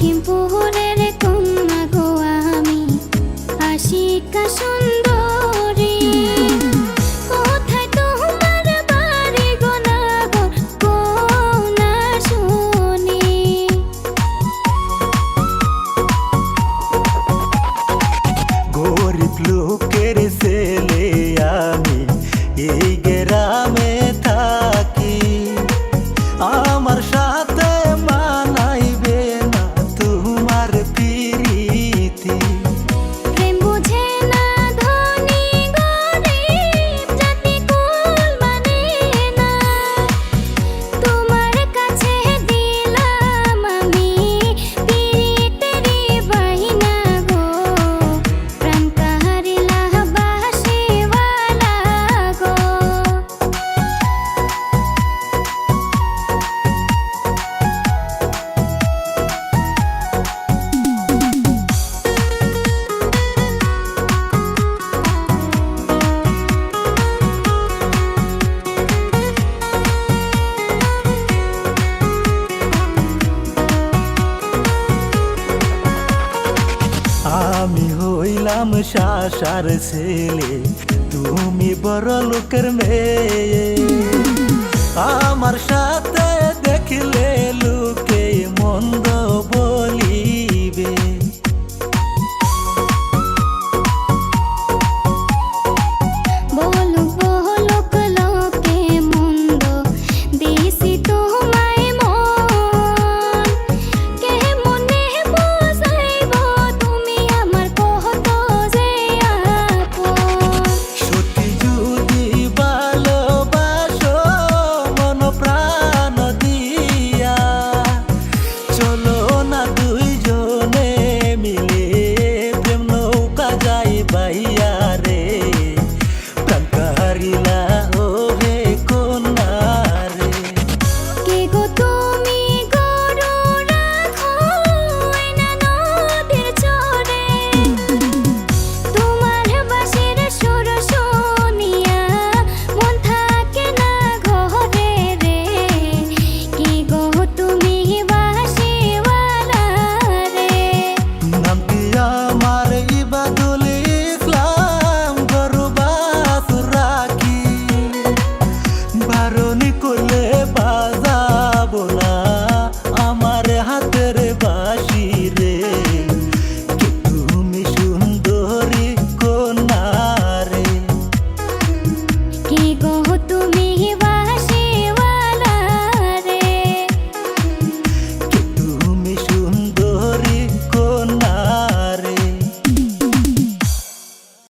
লখিমপুরের কন্যা গো আমি, আশিকা সুন্দরী। কোথায় তোমার বাড়ি গো না গো, কোনা শুনি। গরিব লোকের ছেলে আমি, এই গ্রামে থাকি। আমার সাথে মানাইবে না তোমার প্রীতি। প্রেম বুঝে না ধনী গরিব, জাতি কুল মানে না। তোমার কাছে দিলাম আমি পিরিতেরি বাহিনা গো, প্রাণ কাহারিলা বাসিওয়ালা গো। আমি হইলাম শাসার ছেলে, তুমি বড় লোকের মেয়ে। আমার সাথে